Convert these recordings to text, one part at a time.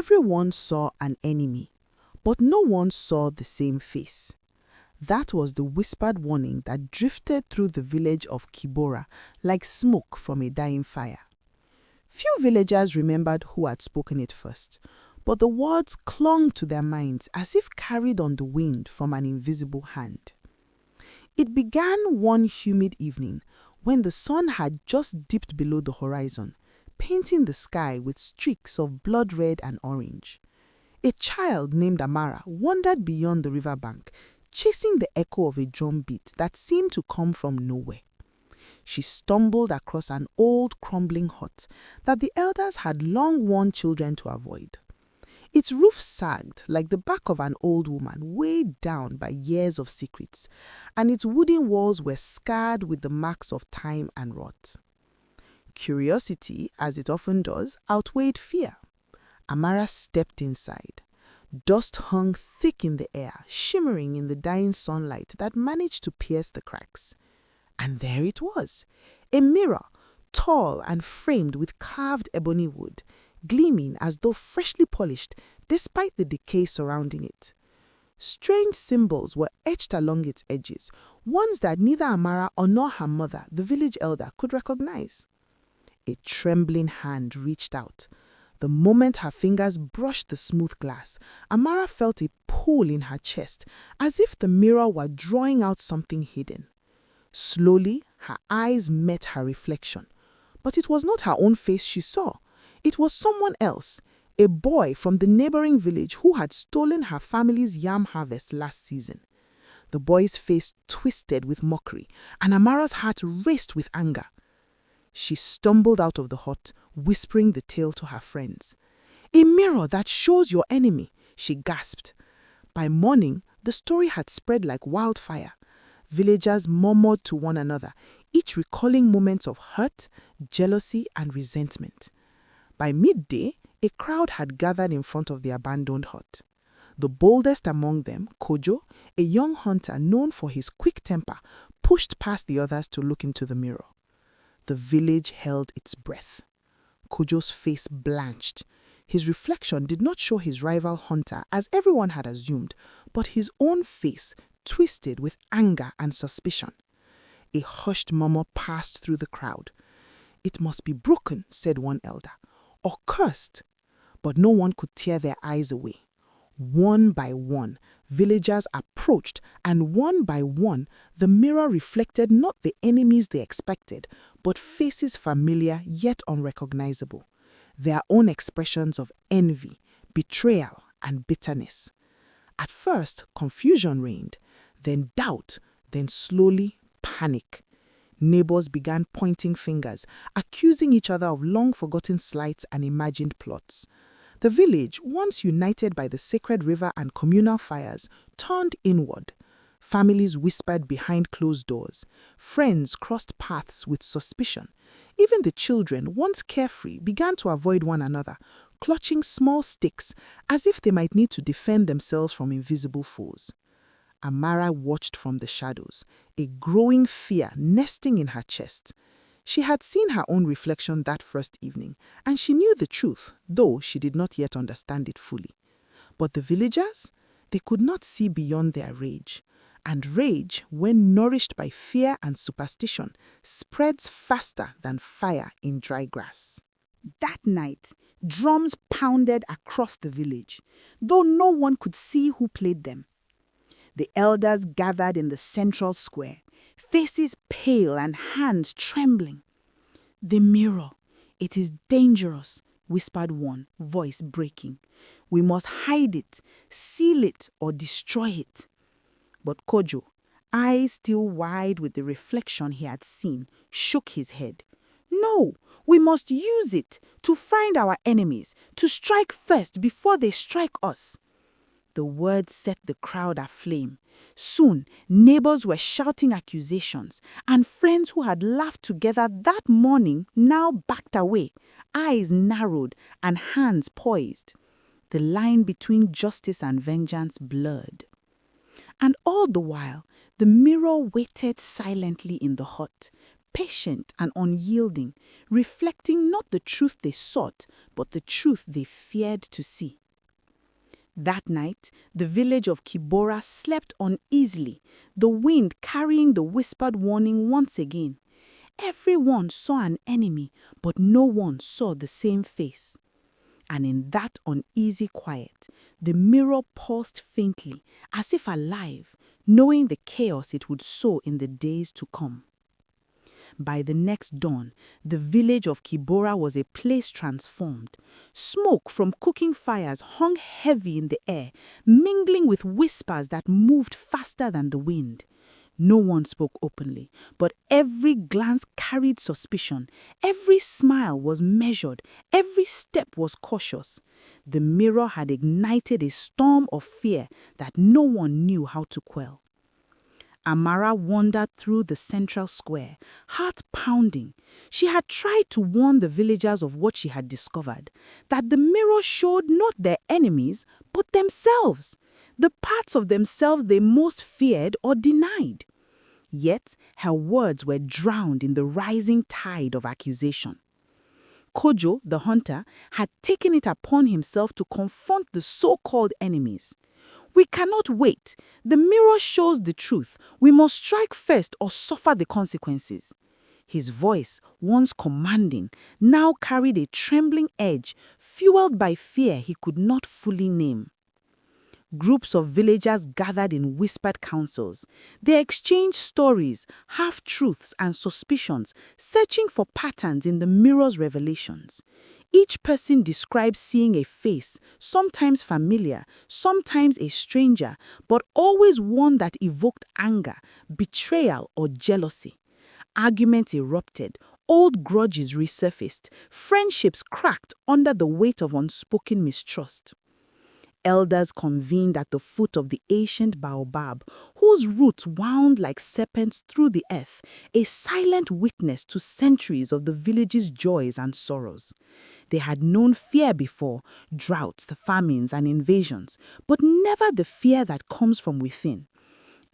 Everyone saw an enemy, but no one saw the same face. That was the whispered warning that drifted through the village of Kibora like smoke from a dying fire. Few villagers remembered who had spoken it first, but the words clung to their minds as if carried on the wind from an invisible hand. It began one humid evening when the sun had just dipped below the horizon, painting the sky with streaks of blood red and orange. A child named Amara wandered beyond the riverbank, chasing the echo of a drum beat that seemed to come from nowhere. She stumbled across an old crumbling hut that the elders had long warned children to avoid. Its roof sagged like the back of an old woman weighed down by years of secrets, and its wooden walls were scarred with the marks of time and rot. Curiosity, as it often does, outweighed fear. Amara stepped inside. Dust hung thick in the air, shimmering in the dying sunlight that managed to pierce the cracks. And there it was, a mirror, tall and framed with carved ebony wood, gleaming as though freshly polished despite the decay surrounding it. Strange symbols were etched along its edges, ones that neither Amara nor her mother, the village elder, could recognize. A trembling hand reached out. The moment her fingers brushed the smooth glass, Amara felt a pull in her chest, as if the mirror were drawing out something hidden. Slowly, her eyes met her reflection. But it was not her own face she saw. It was someone else, a boy from the neighboring village who had stolen her family's yam harvest last season. The boy's face twisted with mockery, and Amara's heart raced with anger. She stumbled out of the hut, whispering the tale to her friends. "A mirror that shows your enemy," she gasped. By morning, the story had spread like wildfire. Villagers murmured to one another, each recalling moments of hurt, jealousy, and resentment. By midday, a crowd had gathered in front of the abandoned hut. The boldest among them, Kojo, a young hunter known for his quick temper, pushed past the others to look into the mirror. The village held its breath. Kojo's face blanched. His reflection did not show his rival hunter as everyone had assumed, but his own face twisted with anger and suspicion. A hushed murmur passed through the crowd. "It must be broken," said one elder, "or cursed." But no one could tear their eyes away. One by one, villagers approached, and one by one, the mirror reflected not the enemies they expected, but faces familiar yet unrecognizable, their own expressions of envy, betrayal, and bitterness. At first, confusion reigned, then doubt, then slowly panic. Neighbors began pointing fingers, accusing each other of long-forgotten slights and imagined plots. The village, once united by the sacred river and communal fires, turned inward. Families whispered behind closed doors. Friends crossed paths with suspicion. Even the children, once carefree, began to avoid one another, clutching small sticks as if they might need to defend themselves from invisible foes. Amara watched from the shadows, a growing fear nesting in her chest. She had seen her own reflection that first evening, and she knew the truth, though she did not yet understand it fully. But the villagers? They could not see beyond their rage. And rage, when nourished by fear and superstition, spreads faster than fire in dry grass. That night, drums pounded across the village, though no one could see who played them. The elders gathered in the central square, faces pale and hands trembling. "The mirror, it is dangerous," whispered one, voice breaking. "We must hide it, seal it, or destroy it." But Kojo, eyes still wide with the reflection he had seen, shook his head. "No, we must use it to find our enemies, to strike first before they strike us." The words set the crowd aflame. Soon, neighbors were shouting accusations, and friends who had laughed together that morning now backed away, eyes narrowed and hands poised. The line between justice and vengeance blurred. And all the while, the mirror waited silently in the hut, patient and unyielding, reflecting not the truth they sought, but the truth they feared to see. That night, the village of Kibora slept uneasily, the wind carrying the whispered warning once again. Everyone saw an enemy, but no one saw the same face. And in that uneasy quiet, the mirror pulsed faintly, as if alive, knowing the chaos it would sow in the days to come. By the next dawn, the village of Kibora was a place transformed. Smoke from cooking fires hung heavy in the air, mingling with whispers that moved faster than the wind. No one spoke openly, but every glance carried suspicion. Every smile was measured. Every step was cautious. The mirror had ignited a storm of fear that no one knew how to quell. Amara wandered through the central square, heart pounding. She had tried to warn the villagers of what she had discovered, that the mirror showed not their enemies, but themselves, the parts of themselves they most feared or denied. Yet her words were drowned in the rising tide of accusation. Kojo, the hunter, had taken it upon himself to confront the so-called enemies. "We cannot wait. The mirror shows the truth. We must strike first or suffer the consequences." His voice, once commanding, now carried a trembling edge, fueled by fear he could not fully name. Groups of villagers gathered in whispered councils. They exchanged stories, half-truths and suspicions, searching for patterns in the mirror's revelations. Each person described seeing a face, sometimes familiar, sometimes a stranger, but always one that evoked anger, betrayal, or jealousy. Arguments erupted, old grudges resurfaced, friendships cracked under the weight of unspoken mistrust. Elders convened at the foot of the ancient baobab, whose roots wound like serpents through the earth, a silent witness to centuries of the village's joys and sorrows. They had known fear before, droughts, famines, and invasions, but never the fear that comes from within.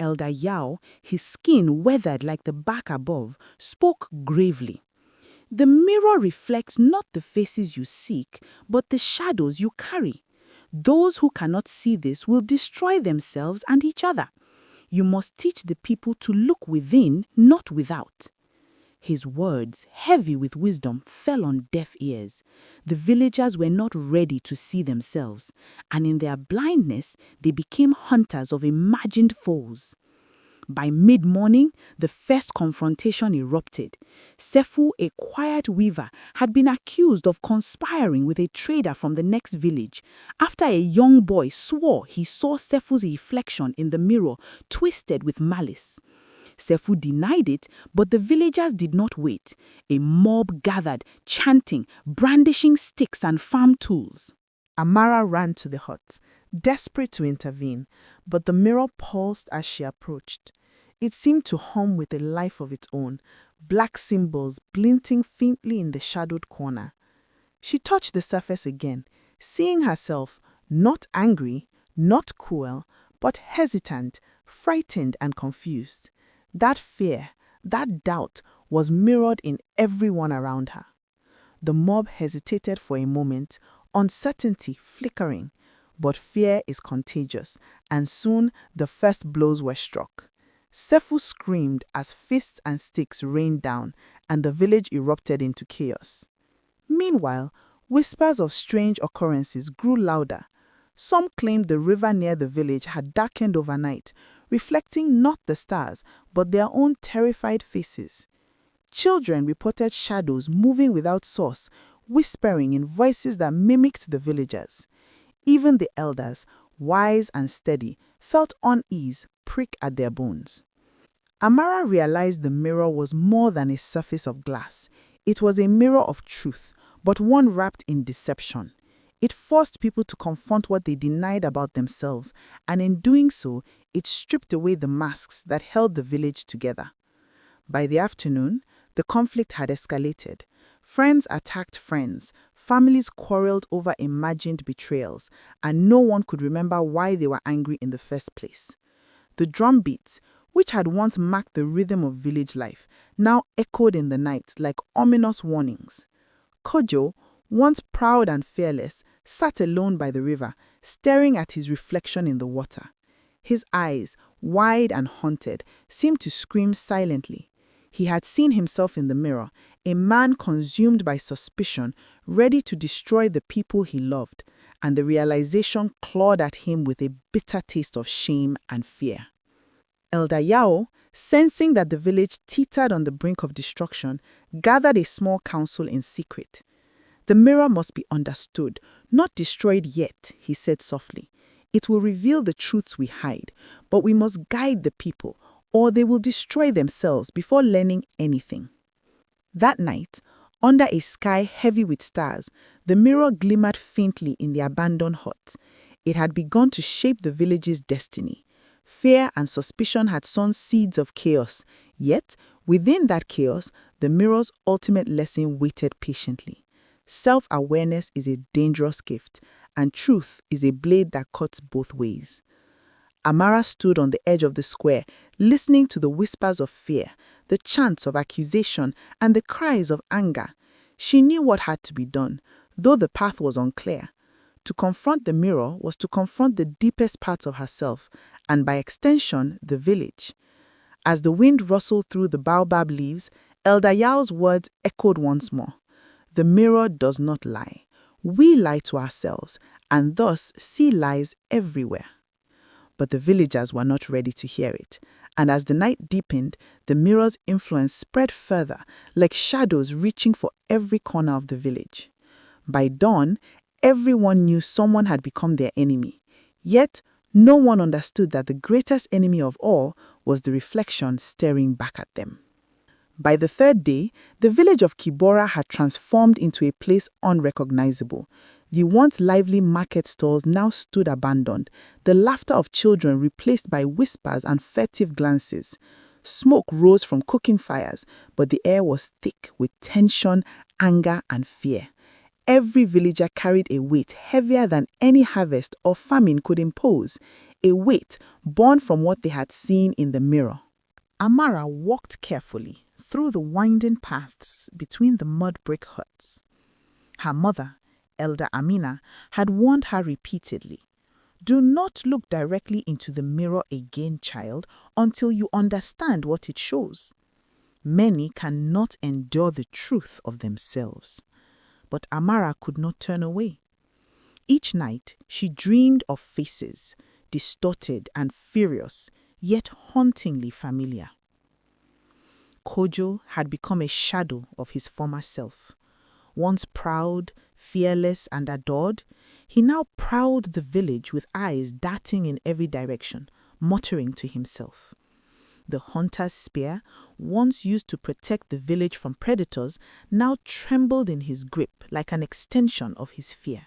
Elder Yao, his skin weathered like the bark above, spoke gravely. "The mirror reflects not the faces you seek, but the shadows you carry. Those who cannot see this will destroy themselves and each other. You must teach the people to look within, not without." His words, heavy with wisdom, fell on deaf ears. The villagers were not ready to see themselves, and in their blindness, they became hunters of imagined foes. By mid-morning, the first confrontation erupted. Sefu, a quiet weaver, had been accused of conspiring with a trader from the next village after a young boy swore he saw Sefu's reflection in the mirror twisted with malice. Sefu denied it, but the villagers did not wait. A mob gathered, chanting, brandishing sticks and farm tools. Amara ran to the hut, desperate to intervene, but the mirror pulsed as she approached. It seemed to hum with a life of its own, black symbols glinting faintly in the shadowed corner. She touched the surface again, seeing herself not angry, not cruel, but hesitant, frightened and confused. That fear, that doubt was mirrored in everyone around her. The mob hesitated for a moment, uncertainty flickering. But fear is contagious, and soon the first blows were struck. Sefu screamed as fists and sticks rained down, and the village erupted into chaos. Meanwhile, whispers of strange occurrences grew louder. Some claimed the river near the village had darkened overnight, reflecting not the stars, but their own terrified faces. Children reported shadows moving without source, whispering in voices that mimicked the villagers. Even the elders, wise and steady, felt unease prick at their bones. Amara realized the mirror was more than a surface of glass. It was a mirror of truth, but one wrapped in deception. It forced people to confront what they denied about themselves, and in doing so, it stripped away the masks that held the village together. By the afternoon, the conflict had escalated. Friends attacked friends, families quarreled over imagined betrayals, and no one could remember why they were angry in the first place. The drumbeats, which had once marked the rhythm of village life, now echoed in the night like ominous warnings. Kojo, once proud and fearless, sat alone by the river, staring at his reflection in the water. His eyes, wide and haunted, seemed to scream silently. He had seen himself in the mirror, a man consumed by suspicion, ready to destroy the people he loved, and the realization clawed at him with a bitter taste of shame and fear. Elder Yao, sensing that the village teetered on the brink of destruction, gathered a small council in secret. "The mirror must be understood, not destroyed yet," he said softly. "It will reveal the truths we hide, but we must guide the people, or they will destroy themselves before learning anything." That night, under a sky heavy with stars, the mirror glimmered faintly in the abandoned hut. It had begun to shape the village's destiny. Fear and suspicion had sown seeds of chaos, yet, within that chaos, the mirror's ultimate lesson waited patiently. Self-awareness is a dangerous gift, and truth is a blade that cuts both ways. Amara stood on the edge of the square, listening to the whispers of fear, the chants of accusation, and the cries of anger. She knew what had to be done, though the path was unclear. To confront the mirror was to confront the deepest parts of herself, and by extension, the village. As the wind rustled through the baobab leaves, Elder Yao's words echoed once more. "The mirror does not lie. We lie to ourselves, and thus see lies everywhere." But the villagers were not ready to hear it, and as the night deepened, the mirror's influence spread further, like shadows reaching for every corner of the village. By dawn, everyone knew someone had become their enemy. Yet, no one understood that the greatest enemy of all was the reflection staring back at them. By the third day, the village of Kibora had transformed into a place unrecognizable. The once lively market stalls now stood abandoned, the laughter of children replaced by whispers and furtive glances. Smoke rose from cooking fires, but the air was thick with tension, anger, and fear. Every villager carried a weight heavier than any harvest or famine could impose, a weight born from what they had seen in the mirror. Amara walked carefully through the winding paths between the mud brick huts. Her mother, Elder Amina, had warned her repeatedly, "Do not look directly into the mirror again, child, until you understand what it shows." Many cannot endure the truth of themselves. But Amara could not turn away. Each night, she dreamed of faces, distorted and furious, yet hauntingly familiar. Kojo had become a shadow of his former self. Once proud, fearless, and adored, he now prowled the village with eyes darting in every direction, muttering to himself. The hunter's spear, once used to protect the village from predators, now trembled in his grip like an extension of his fear.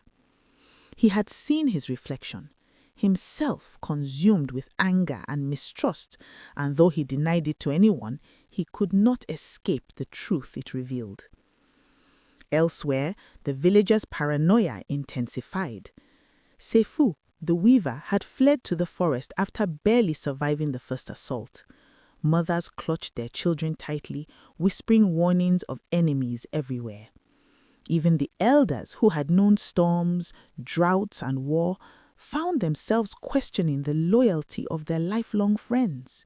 He had seen his reflection, himself consumed with anger and mistrust, and though he denied it to anyone, he could not escape the truth it revealed. Elsewhere, the villagers' paranoia intensified. Sefu, the weaver, had fled to the forest after barely surviving the first assault. Mothers clutched their children tightly, whispering warnings of enemies everywhere. Even the elders, who had known storms, droughts, and war, found themselves questioning the loyalty of their lifelong friends.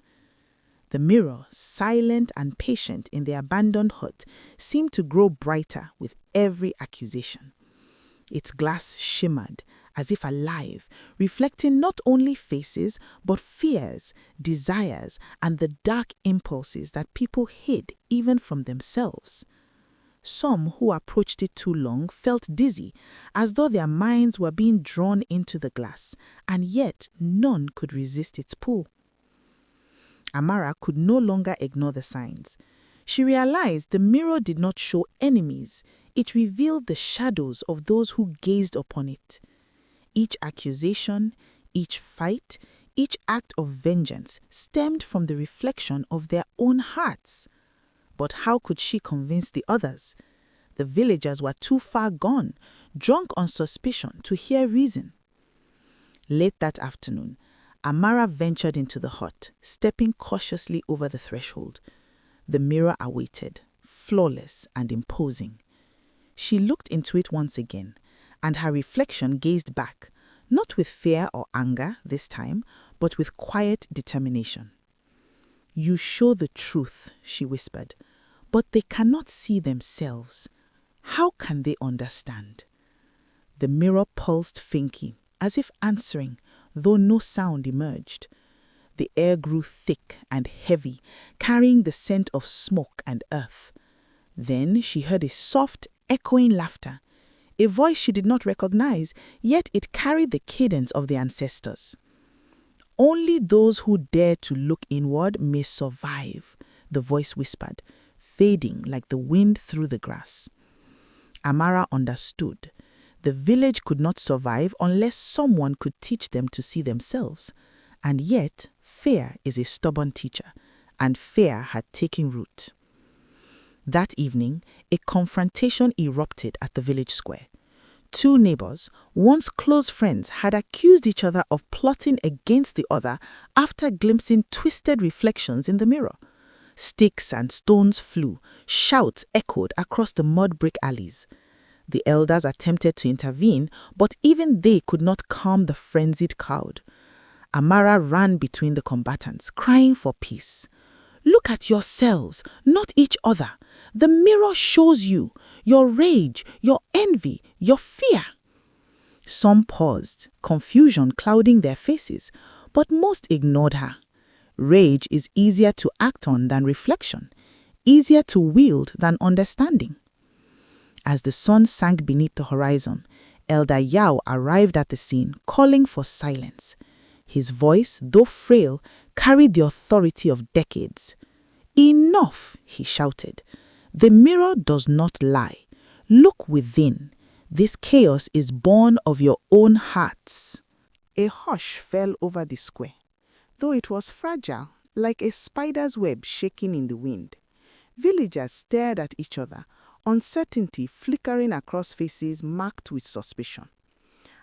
The mirror, silent and patient in the abandoned hut, seemed to grow brighter with every accusation. Its glass shimmered, as if alive, reflecting not only faces, but fears, desires, and the dark impulses that people hid even from themselves. Some who approached it too long felt dizzy, as though their minds were being drawn into the glass, and yet none could resist its pull. Amara could no longer ignore the signs. She realized the mirror did not show enemies, it revealed the shadows of those who gazed upon it. Each accusation, each fight, each act of vengeance stemmed from the reflection of their own hearts. But how could she convince the others? The villagers were too far gone, drunk on suspicion, to hear reason. Late that afternoon, Amara ventured into the hut, stepping cautiously over the threshold. The mirror awaited, flawless and imposing. She looked into it once again, and her reflection gazed back, not with fear or anger this time, but with quiet determination. "You show the truth," she whispered, "but they cannot see themselves. How can they understand?" The mirror pulsed faintly, as if answering, though no sound emerged. The air grew thick and heavy, carrying the scent of smoke and earth. Then she heard a soft, echoing laughter, a voice she did not recognize, yet it carried the cadence of the ancestors. "Only those who dare to look inward may survive," the voice whispered, fading like the wind through the grass. Amara understood. The village could not survive unless someone could teach them to see themselves. And yet, fear is a stubborn teacher, and fear had taken root. That evening, a confrontation erupted at the village square. Two neighbors, once close friends, had accused each other of plotting against the other after glimpsing twisted reflections in the mirror. Sticks and stones flew, shouts echoed across the mud brick alleys. The elders attempted to intervene, but even they could not calm the frenzied crowd. Amara ran between the combatants, crying for peace. "Look at yourselves, not each other. The mirror shows you your rage, your envy, your fear." Some paused, confusion clouding their faces, but most ignored her. Rage is easier to act on than reflection, easier to wield than understanding. As the sun sank beneath the horizon, Elder Yao arrived at the scene, calling for silence. His voice, though frail, carried the authority of decades. "Enough!" he shouted. "The mirror does not lie. Look within. This chaos is born of your own hearts." A hush fell over the square, though it was fragile, like a spider's web shaking in the wind. Villagers stared at each other, uncertainty flickering across faces marked with suspicion.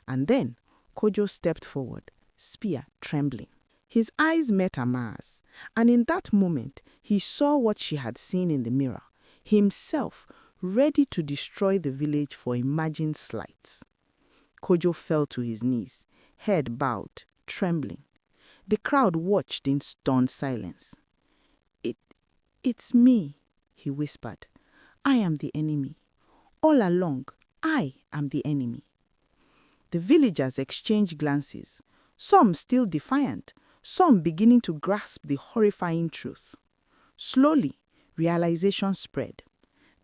And then Kojo stepped forward, spear trembling. His eyes met Amara's, and in that moment he saw what she had seen in the mirror, himself ready to destroy the village for imagined slights. Kojo fell to his knees, head bowed, trembling. The crowd watched in stunned silence. It's me," he whispered. "I am the enemy. All along, I am the enemy." The villagers exchanged glances, some still defiant, some beginning to grasp the horrifying truth. Slowly, realization spread.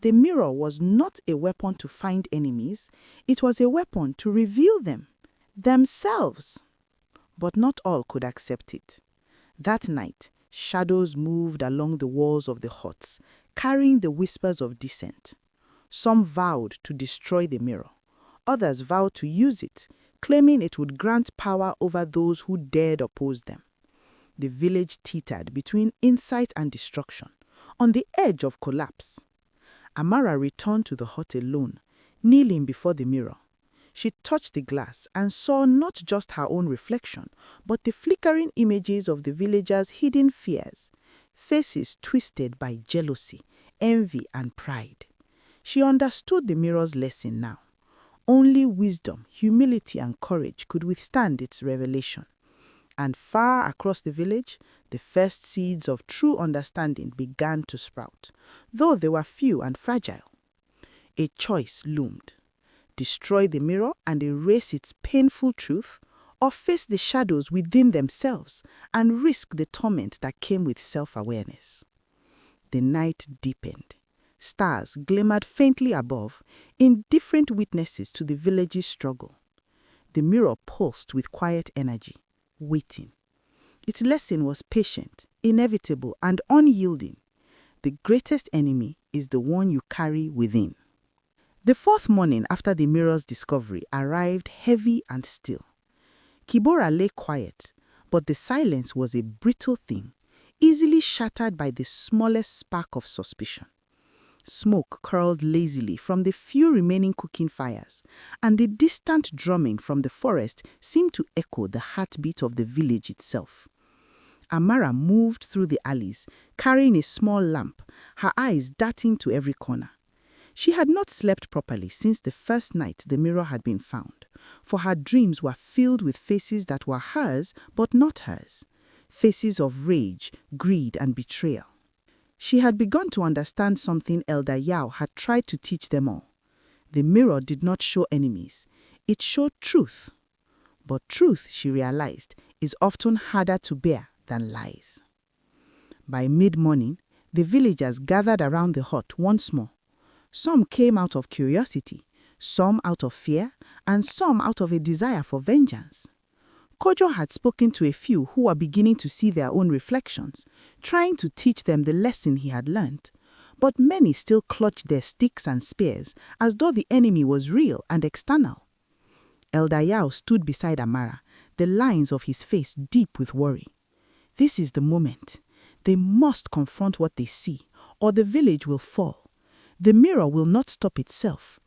The mirror was not a weapon to find enemies, it was a weapon to reveal them, themselves. But not all could accept it. That night, shadows moved along the walls of the huts, carrying the whispers of dissent. Some vowed to destroy the mirror. Others vowed to use it, claiming it would grant power over those who dared oppose them. The village teetered between insight and destruction, on the edge of collapse. Amara returned to the hut alone, kneeling before the mirror. She touched the glass and saw not just her own reflection, but the flickering images of the villagers' hidden fears, faces twisted by jealousy, envy, and pride. She understood the mirror's lesson now. Only wisdom, humility, and courage could withstand its revelation. And far across the village, the first seeds of true understanding began to sprout, though they were few and fragile. A choice loomed: destroy the mirror and erase its painful truth, or face the shadows within themselves and risk the torment that came with self-awareness. The night deepened. Stars glimmered faintly above, indifferent witnesses to the village's struggle. The mirror pulsed with quiet energy, waiting. Its lesson was patient, inevitable, and unyielding. The greatest enemy is the one you carry within. The fourth morning after the mirror's discovery arrived heavy and still. Kibora lay quiet, but the silence was a brittle thing, easily shattered by the smallest spark of suspicion. Smoke curled lazily from the few remaining cooking fires, and the distant drumming from the forest seemed to echo the heartbeat of the village itself. Amara moved through the alleys, carrying a small lamp, her eyes darting to every corner. She had not slept properly since the first night the mirror had been found, for her dreams were filled with faces that were hers but not hers, faces of rage, greed, and betrayal. She had begun to understand something Elder Yao had tried to teach them all. The mirror did not show enemies, it showed truth. But truth, she realized, is often harder to bear than lies. By mid-morning, the villagers gathered around the hut once more. Some came out of curiosity, some out of fear, and some out of a desire for vengeance. Kojo had spoken to a few who were beginning to see their own reflections, trying to teach them the lesson he had learnt. But many still clutched their sticks and spears as though the enemy was real and external. Elder Yao stood beside Amara, the lines of his face deep with worry. This is the moment. They must confront what they see, or the village will fall. The mirror will not stop itself.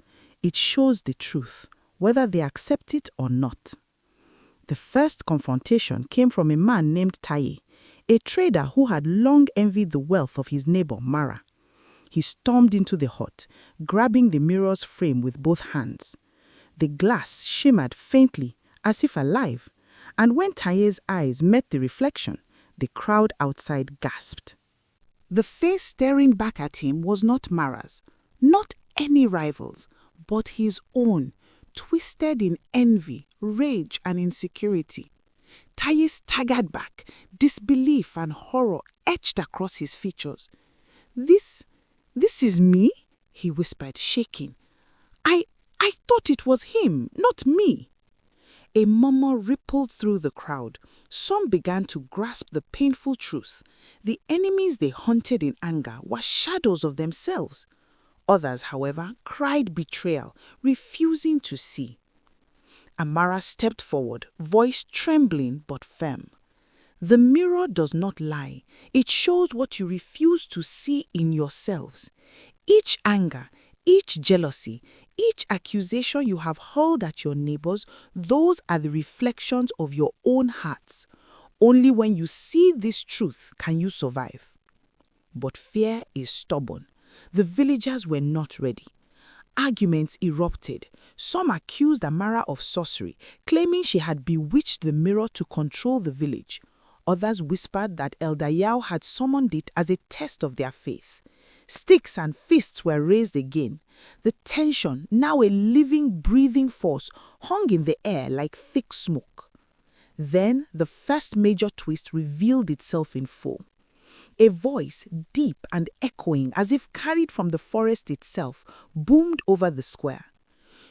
It shows the truth, whether they accept it or not. The first confrontation came from a man named Taye, a trader who had long envied the wealth of his neighbor Mara. He stormed into the hut, grabbing the mirror's frame with both hands. The glass shimmered faintly, as if alive, and when Taye's eyes met the reflection, the crowd outside gasped. The face staring back at him was not Mara's, not any rival's, but his own, twisted in envy, rage, and insecurity. Taye staggered back, disbelief and horror etched across his features. This is me?" he whispered, shaking. I thought it was him, not me." A murmur rippled through the crowd. Some began to grasp the painful truth. The enemies they hunted in anger were shadows of themselves. Others, however, cried betrayal, refusing to see. Amara stepped forward, voice trembling but firm. The mirror does not lie. It shows what you refuse to see in yourselves. Each anger, each jealousy, each accusation you have hurled at your neighbors, those are the reflections of your own hearts. Only when you see this truth can you survive. But fear is stubborn. The villagers were not ready. Arguments erupted. Some accused Amara of sorcery, claiming she had bewitched the mirror to control the village. Others whispered that Elder Yao had summoned it as a test of their faith. Sticks and fists were raised again. The tension, now a living, breathing force, hung in the air like thick smoke. Then the first major twist revealed itself in full. A voice, deep and echoing as if carried from the forest itself, boomed over the square.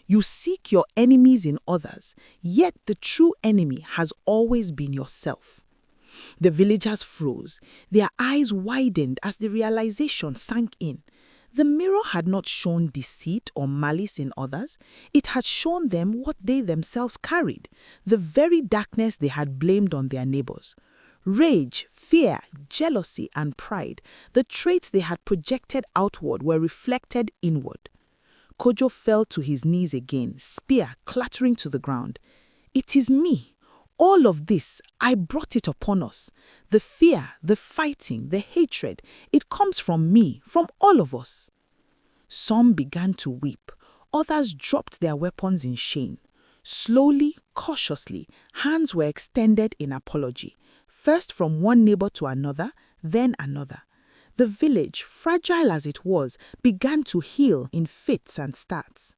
You seek your enemies in others, yet the true enemy has always been yourself. The villagers froze. Their eyes widened as the realization sank in. The mirror had not shown deceit or malice in others. It had shown them what they themselves carried, the very darkness they had blamed on their neighbors. Rage, fear, jealousy, and pride, the traits they had projected outward, were reflected inward. Kojo fell to his knees again, spear clattering to the ground. "It is me. All of this, I brought it upon us. The fear, the fighting, the hatred, it comes from me, from all of us." Some began to weep. Others dropped their weapons in shame. Slowly, cautiously, hands were extended in apology. First from one neighbor to another, then another. The village, fragile as it was, began to heal in fits and starts.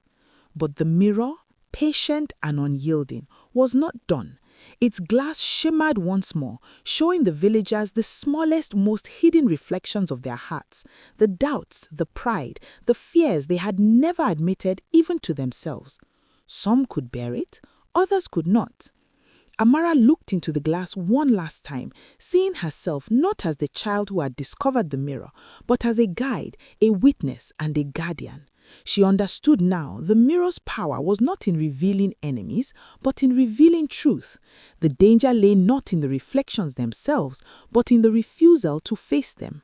But the mirror, patient and unyielding, was not done. Its glass shimmered once more, showing the villagers the smallest, most hidden reflections of their hearts, the doubts, the pride, the fears they had never admitted even to themselves. Some could bear it, others could not. Amara looked into the glass one last time, seeing herself not as the child who had discovered the mirror, but as a guide, a witness, and a guardian. She understood now the mirror's power was not in revealing enemies, but in revealing truth. The danger lay not in the reflections themselves, but in the refusal to face them.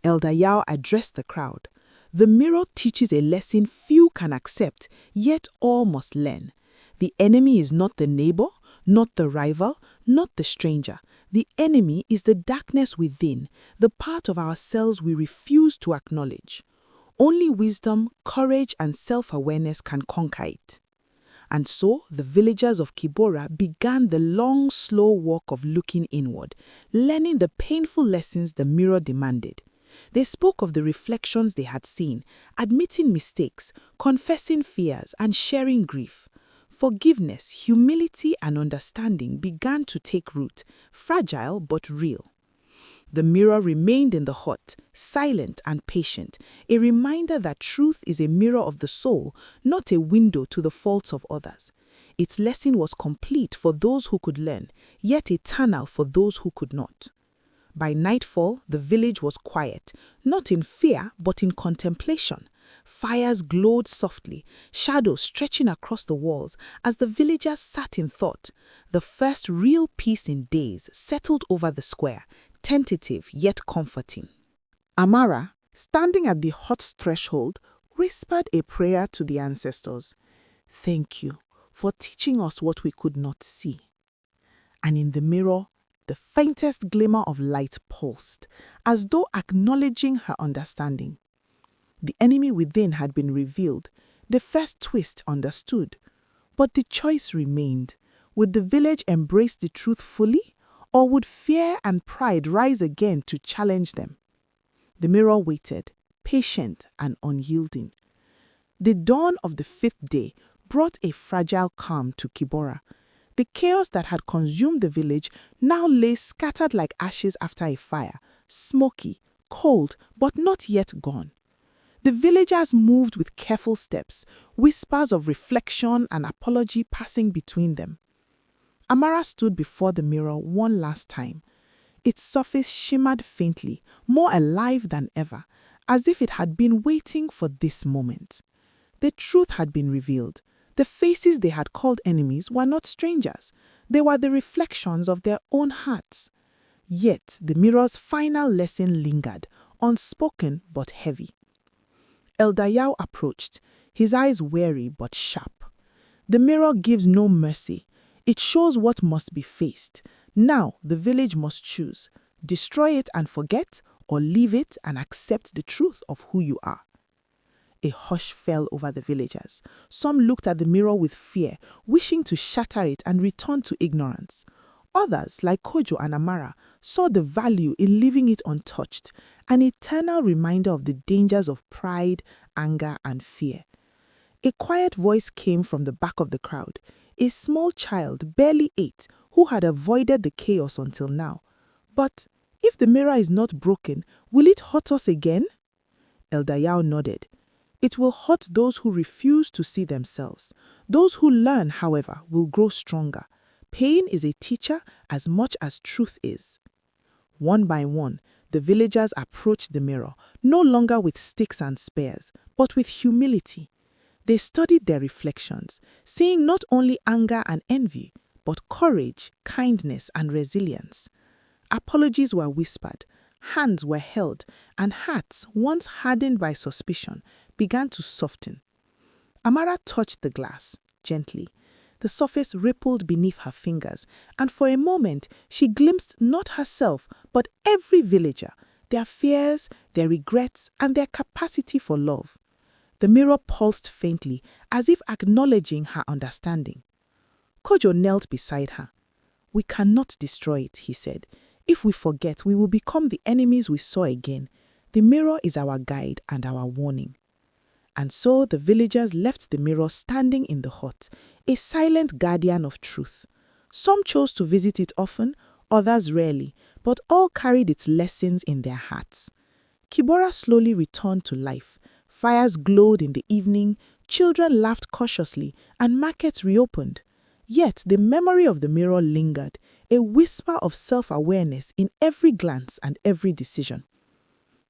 Elder Yao addressed the crowd. The mirror teaches a lesson few can accept, yet all must learn. The enemy is not the neighbor, not the rival, not the stranger. The enemy is the darkness within, the part of ourselves we refuse to acknowledge. Only wisdom, courage, and self-awareness can conquer it. And so the villagers of Kibora began the long, slow walk of looking inward, learning the painful lessons the mirror demanded. They spoke of the reflections they had seen, admitting mistakes, confessing fears, and sharing grief. Forgiveness, humility, and understanding began to take root, fragile but real. The mirror remained in the hut, silent and patient, a reminder that truth is a mirror of the soul, not a window to the faults of others. Its lesson was complete for those who could learn, yet eternal for those who could not. By nightfall, the village was quiet, not in fear but in contemplation. Fires glowed softly, shadows stretching across the walls as the villagers sat in thought. The first real peace in days settled over the square, tentative yet comforting. Amara, standing at the hut's threshold, whispered a prayer to the ancestors. "Thank you for teaching us what we could not see." And in the mirror, the faintest glimmer of light pulsed, as though acknowledging her understanding. The enemy within had been revealed, the first twist understood. But the choice remained. Would the village embrace the truth fully, or would fear and pride rise again to challenge them? The mirror waited, patient and unyielding. The dawn of the 5th day brought a fragile calm to Kibora. The chaos that had consumed the village now lay scattered like ashes after a fire, smoky, cold, but not yet gone. The villagers moved with careful steps, whispers of reflection and apology passing between them. Amara stood before the mirror one last time. Its surface shimmered faintly, more alive than ever, as if it had been waiting for this moment. The truth had been revealed. The faces they had called enemies were not strangers. They were the reflections of their own hearts. Yet the mirror's final lesson lingered, unspoken but heavy. Elder Yao approached, his eyes wary but sharp. The mirror gives no mercy. It shows what must be faced. Now the village must choose. Destroy it and forget, or leave it and accept the truth of who you are. A hush fell over the villagers. Some looked at the mirror with fear, wishing to shatter it and return to ignorance. Others, like Kojo and Amara, saw the value in leaving it untouched, an eternal reminder of the dangers of pride, anger, and fear. A quiet voice came from the back of the crowd, a small child, barely 8, who had avoided the chaos until now. But if the mirror is not broken, will it hurt us again? Elder Yao nodded. It will hurt those who refuse to see themselves. Those who learn, however, will grow stronger. Pain is a teacher as much as truth is. One by one, the villagers approached the mirror, no longer with sticks and spears, but with humility. They studied their reflections, seeing not only anger and envy, but courage, kindness, and resilience. Apologies were whispered, hands were held, and hearts, once hardened by suspicion, began to soften. Amara touched the glass, gently. The surface rippled beneath her fingers, and for a moment she glimpsed not herself, but every villager, their fears, their regrets, and their capacity for love. The mirror pulsed faintly, as if acknowledging her understanding. Kojo knelt beside her. "We cannot destroy it," he said. "If we forget, we will become the enemies we saw again. The mirror is our guide and our warning." And so the villagers left the mirror standing in the hut, a silent guardian of truth. Some chose to visit it often, others rarely, but all carried its lessons in their hearts. Kibora slowly returned to life. Fires glowed in the evening, children laughed cautiously, and markets reopened. Yet the memory of the mirror lingered, a whisper of self-awareness in every glance and every decision.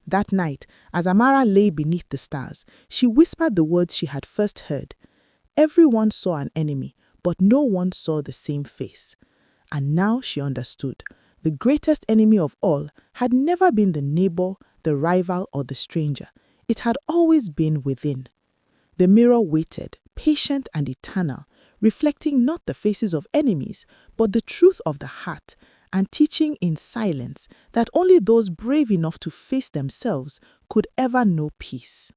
That night, as Amara lay beneath the stars, she whispered the words she had first heard. Everyone saw an enemy, but no one saw the same face. And now she understood. The greatest enemy of all had never been the neighbor, the rival, or the stranger. It had always been within. The mirror waited, patient and eternal, reflecting not the faces of enemies, but the truth of the heart, and teaching in silence that only those brave enough to face themselves could ever know peace.